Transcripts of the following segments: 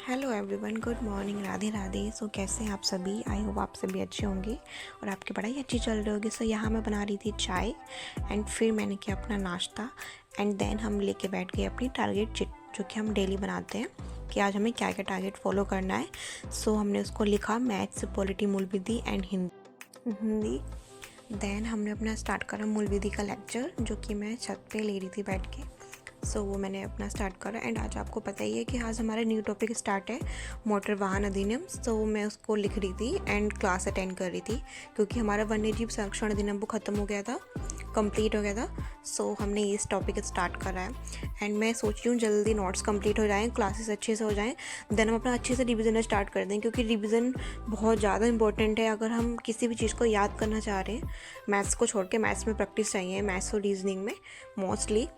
Hello everyone, good morning, Radhe Radhe. So कैसे हैं आप सभी? आई होप आप सभी अच्छे होंगे और आपकी पढ़ाई अच्छी चल रही होगी। सो यहाँ मैं बना रही थी चाय एंड फिर मैंने किया अपना नाश्ता एंड देन हम लेके बैठ गए अपनी टारगेट चिट, जो कि हम डेली बनाते हैं कि आज हमें क्या क्या टारगेट फॉलो करना है। सो हमने उसको लिखा मैथ्स, पॉलिटी, मूल विधि एंड हिंदी। देन हमने अपना स्टार्ट करा मूल विधि का लेक्चर, जो कि मैं छत पे ले रही थी बैठ के। सो वो मैंने अपना स्टार्ट करा एंड आज आपको पता ही है कि आज हमारा न्यू टॉपिक स्टार्ट है, मोटर वाहन अधिनियम। सो मैं उसको लिख रही थी एंड क्लास अटेंड कर रही थी क्योंकि हमारा वन्यजीव संरक्षण अधिनियम वो ख़त्म हो गया था, कंप्लीट हो गया था। सो हमने इस टॉपिक स्टार्ट करा है एंड मैं सोच रही हूँ जल्दी नोट्स कंप्लीट हो जाएँ, क्लासेस अच्छे से हो जाएँ, देन हम अपना अच्छे से रिवीजन स्टार्ट कर दें क्योंकि रिवीजन बहुत ज़्यादा इंपॉर्टेंट है अगर हम किसी भी चीज़ को याद करना चाह रहे हैं। मैथ्स को छोड़ के मैथ्स में प्रैक्टिस चाहिए, मैथ्स और रीजनिंग में मोस्टली।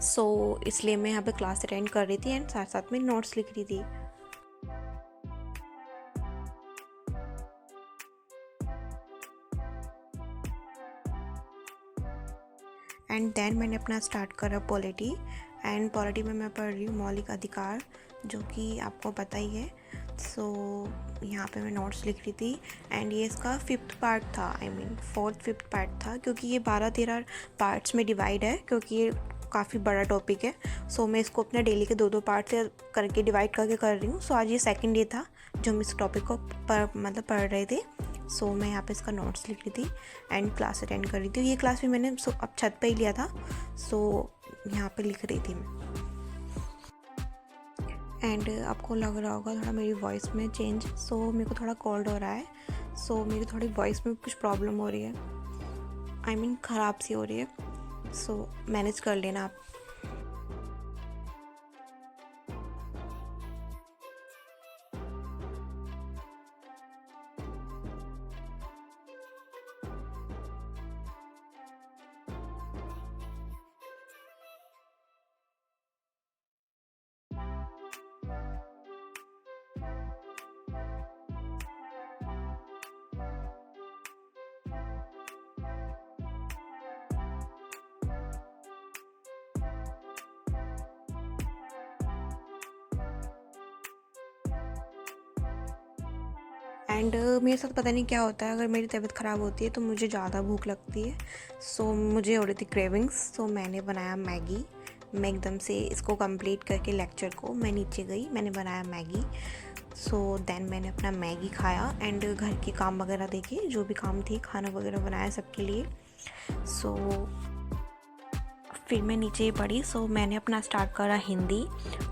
सो इसलिए मैं यहाँ पे क्लास अटेंड कर रही थी एंड साथ साथ में नोट्स लिख रही थी। एंड देन मैंने अपना स्टार्ट करा पॉलिटी एंड पॉलिटी में मैं पढ़ रही हूँ मौलिक अधिकार, जो कि आपको पता ही है। सो यहाँ पे मैं नोट्स लिख रही थी एंड ये इसका 5th पार्ट था, आई मीन 4th-5th पार्ट था क्योंकि ये 12-13 पार्ट्स में डिवाइड है क्योंकि ये काफ़ी बड़ा टॉपिक है। सो मैं इसको अपने डेली के 2-2 पार्ट से करके डिवाइड करके कर रही हूँ। सो आज ये सेकंड डे था जो हम इस टॉपिक को पढ़ रहे थे। सो मैं यहाँ पे इसका नोट्स लिख रही थी एंड क्लास अटेंड कर रही थी। ये क्लास भी मैंने अब छत पे ही लिया था। सो यहाँ पे लिख रही थी मैं एंड आपको लग रहा होगा थोड़ा मेरी वॉइस में चेंज। सो मेरे को थोड़ा कोल्ड हो रहा है। सो मेरी थोड़ी वॉइस में कुछ प्रॉब्लम हो रही है, आई मीन ख़राब सी हो रही है। सो मैनेज कर लेना आप। एंड मेरे साथ पता नहीं क्या होता है, अगर मेरी तबीयत ख़राब होती है तो मुझे ज़्यादा भूख लगती है। सो मुझे हो रही थी क्रेविंग्स। सो मैंने बनाया मैगी। मैं एकदम से इसको कंप्लीट करके लेक्चर को मैं नीचे गई, मैंने बनाया मैगी। सो देन मैंने अपना मैगी खाया एंड घर के काम वगैरह देखे, जो भी काम थे, खाना वगैरह बनाया सबके लिए। सो फिर मैं नीचे ही पढ़ी। सो मैंने अपना स्टार्ट करा हिंदी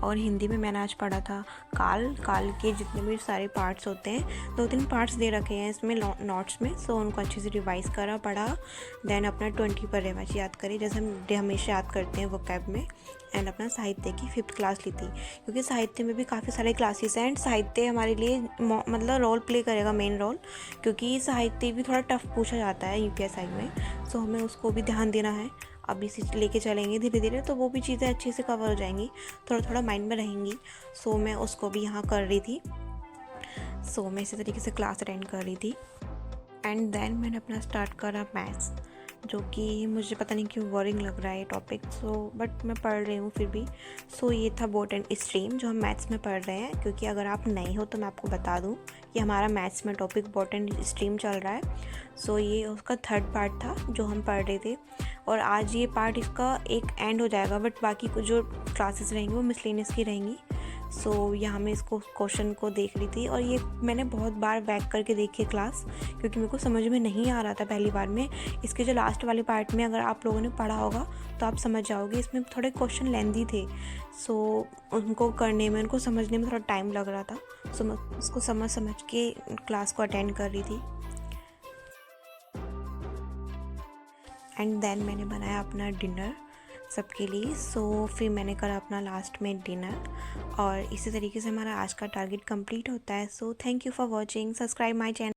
और हिंदी में मैंने आज पढ़ा था काल के जितने भी सारे पार्ट्स होते हैं, 2-3 पार्ट्स दे रखे हैं इसमें नोट्स में। सो उनको अच्छे से रिवाइज़ करा, पढ़ा, देन अपना 20 पर्यायवाची याद करी जैसे हम हमेशा याद करते हैं वोकैब में। एंड अपना साहित्य की 5th क्लास ली थी क्योंकि साहित्य में भी काफ़ी सारे क्लासेस हैं एंड साहित्य हमारे लिए मतलब रोल प्ले करेगा, मेन रोल, क्योंकि साहित्य भी थोड़ा टफ पूछा जाता है यूपीएससी में। सो हमें उसको भी ध्यान देना है। अब इसे लेके चलेंगे धीरे धीरे तो वो भी चीज़ें अच्छे से कवर हो जाएंगी, थोड़ा थोड़ा माइंड में रहेंगी। सो मैं उसको भी यहाँ कर रही थी। सो मैं इसी तरीके से क्लास अटेंड कर रही थी एंड देन मैंने अपना स्टार्ट करा मैथ्स, जो कि मुझे पता नहीं क्यों बोरिंग लग रहा है ये टॉपिक। सो बट मैं पढ़ रही हूँ फिर भी। सो ये था बोट एंड स्ट्रीम जो हम मैथ्स में पढ़ रहे हैं, क्योंकि अगर आप नए हो तो मैं आपको बता दूँ कि हमारा मैथ्स में टॉपिक बोट एंड स्ट्रीम चल रहा है। सो ये उसका 3rd पार्ट था जो हम पढ़ रहे थे और आज ये पार्ट इसका एक एंड हो जाएगा, बट बाकी कुछ जो क्लासेस रहेंगी वो मिसलेनियस की रहेंगी। सो यहाँ मैं इसको क्वेश्चन को देख रही थी और ये मैंने बहुत बार बैक करके देखी क्लास क्योंकि मेरे को समझ में नहीं आ रहा था पहली बार में। इसके जो लास्ट वाले पार्ट में अगर आप लोगों ने पढ़ा होगा तो आप समझ जाओगे, इसमें थोड़े क्वेश्चन लेंदी थे। सो उनको करने में, उनको समझने में थोड़ा टाइम लग रहा था। सो मैं उसको समझ के क्लास को अटेंड कर रही थी एंड देन मैंने बनाया अपना डिनर सबके लिए। सो फिर मैंने करा अपना लास्ट में डिनर और इसी तरीके से हमारा आज का टारगेट कंप्लीट होता है। So thank you for watching, subscribe my channel.